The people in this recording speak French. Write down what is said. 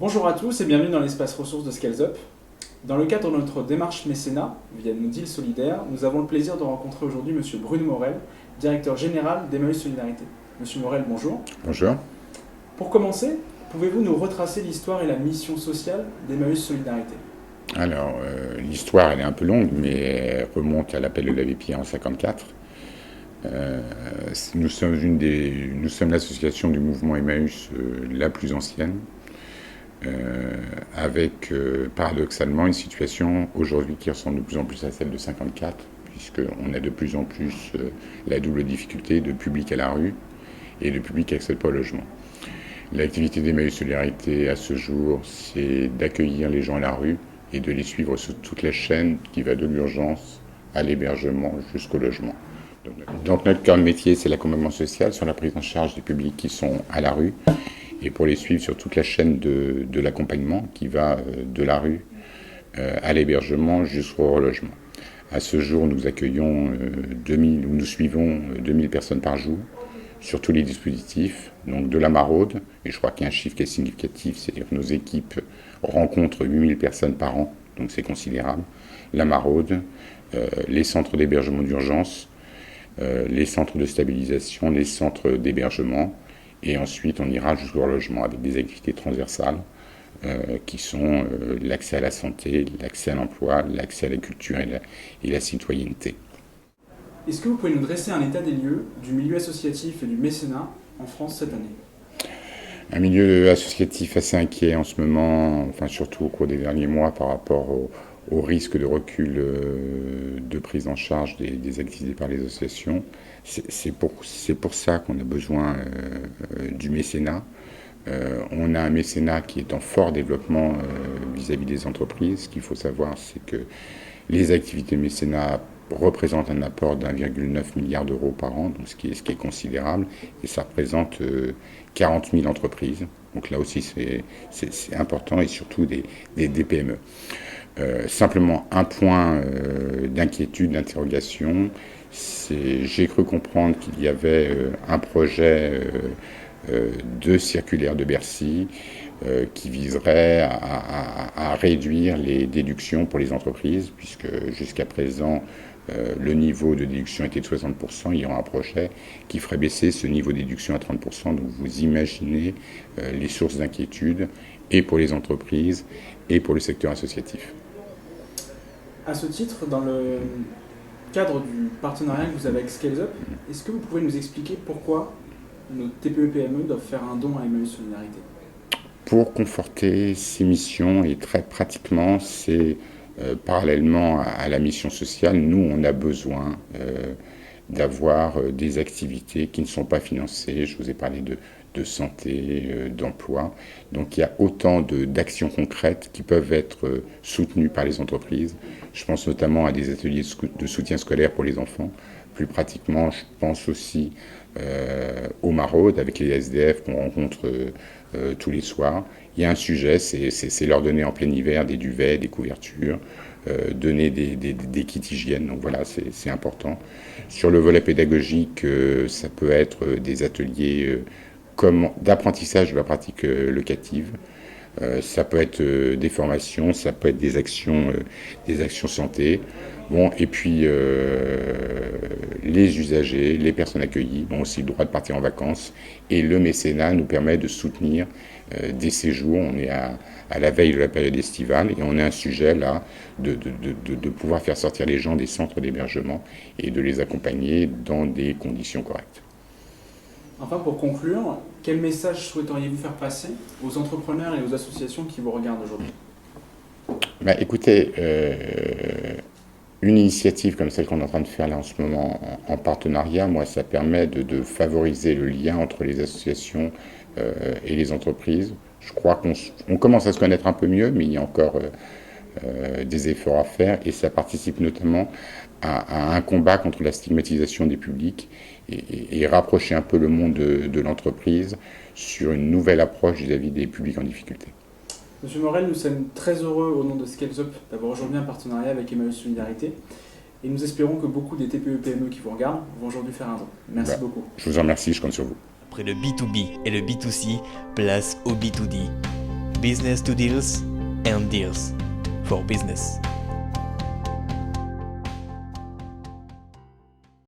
Bonjour à tous et bienvenue dans l'espace ressources de Scales Up. Dans le cadre de notre démarche mécénat via nos deals solidaires, nous avons le plaisir de rencontrer aujourd'hui Monsieur Bruno Morel, directeur général d'Emmaüs Solidarité. Monsieur Morel, bonjour. Bonjour. Pour commencer, pouvez-vous nous retracer l'histoire et la mission sociale d'Emmaüs Solidarité? Alors, l'histoire, elle est un peu longue, mais elle remonte à l'appel de l'abbé Pierre en 54. Nous sommes l'association du mouvement Emmaüs la plus ancienne, avec paradoxalement une situation aujourd'hui qui ressemble de plus en plus à celle de 54, puisqu'on a de plus en plus la double difficulté de public à la rue et de public qui n'accède pas au logement. L'activité d'Emmaüs Solidarité à ce jour, c'est d'accueillir les gens à la rue et de les suivre sur toute la chaîne qui va de l'urgence à l'hébergement jusqu'au logement. Donc notre cœur de métier, c'est l'accompagnement social sur la prise en charge des publics qui sont à la rue et pour les suivre sur toute la chaîne de l'accompagnement qui va de la rue à l'hébergement jusqu'au relogement. À ce jour, nous accueillons nous suivons 2000 personnes par jour sur tous les dispositifs, donc de la maraude, et je crois qu'il y a un chiffre qui est significatif, c'est-à-dire que nos équipes rencontrent 8000 personnes par an, donc c'est considérable. La maraude, les centres d'hébergement d'urgence, les centres de stabilisation, les centres d'hébergement, et ensuite on ira jusqu'au logement avec des activités transversales qui sont l'accès à la santé, l'accès à l'emploi, l'accès à la culture et la citoyenneté. Est-ce que vous pouvez nous dresser un état des lieux du milieu associatif et du mécénat en France cette année? Un milieu associatif assez inquiet en ce moment, enfin surtout au cours des derniers mois par rapport au risque de recul de prise en charge des activités par les associations. C'est pour ça qu'on a besoin du mécénat. On a un mécénat qui est en fort développement vis-à-vis des entreprises. Ce qu'il faut savoir, c'est que les activités mécénat représentent un apport d'1,9 milliard d'euros par an, donc ce qui est considérable, et ça représente 40 000 entreprises. Donc là aussi, c'est important, et surtout des PME. Simplement un point d'inquiétude, d'interrogation, j'ai cru comprendre qu'il y avait un projet de circulaire de Bercy qui viserait à réduire les déductions pour les entreprises, puisque jusqu'à présent, le niveau de déduction était de 60%, il y aura un projet qui ferait baisser ce niveau de déduction à 30%. Donc vous imaginez les sources d'inquiétude, et pour les entreprises, et pour le secteur associatif. À ce titre, dans le cadre du partenariat que vous avez avec Scales Up, est-ce que vous pouvez nous expliquer pourquoi nos TPE-PME doivent faire un don à Emmaüs Solidarité? Pour conforter ces missions, et très pratiquement, c'est parallèlement à la mission sociale, nous, on a besoin d'avoir des activités qui ne sont pas financées. Je vous ai parlé de santé, d'emploi. Donc il y a autant d'actions concrètes qui peuvent être soutenues par les entreprises. Je pense notamment à des ateliers de soutien scolaire pour les enfants. Plus pratiquement, je pense aussi aux maraudes avec les SDF qu'on rencontre tous les soirs. Il y a un sujet, c'est leur donner en plein hiver des duvets, des couvertures, donner des kits hygiène. Donc voilà, c'est important. Sur le volet pédagogique, ça peut être des ateliers d'apprentissage de la pratique locative. Ça peut être des formations, ça peut être des actions santé. Bon, et puis les usagers, les personnes accueillies ont aussi le droit de partir en vacances. Et le mécénat nous permet de soutenir des séjours. On est à la veille de la période estivale et on a un sujet là de pouvoir faire sortir les gens des centres d'hébergement et de les accompagner dans des conditions correctes. Enfin, pour conclure, quel message souhaiteriez-vous faire passer aux entrepreneurs et aux associations qui vous regardent aujourd'hui? Écoutez, une initiative comme celle qu'on est en train de faire là en ce moment en partenariat, moi, ça permet de favoriser le lien entre les associations et les entreprises. Je crois qu'on commence à se connaître un peu mieux, mais il y a encore des efforts à faire, et ça participe notamment à un combat contre la stigmatisation des publics et rapprocher un peu le monde de l'entreprise sur une nouvelle approche vis-à-vis des publics en difficulté. Monsieur Morel, nous sommes très heureux au nom de Scales Up d'avoir aujourd'hui un partenariat avec Emmaüs Solidarité, et nous espérons que beaucoup des TPE-PME qui vous regardent vont aujourd'hui faire un don. Merci beaucoup. Je vous en remercie, je compte sur vous. Après le B2B et le B2C, place au B2D. business to deals and deals for business.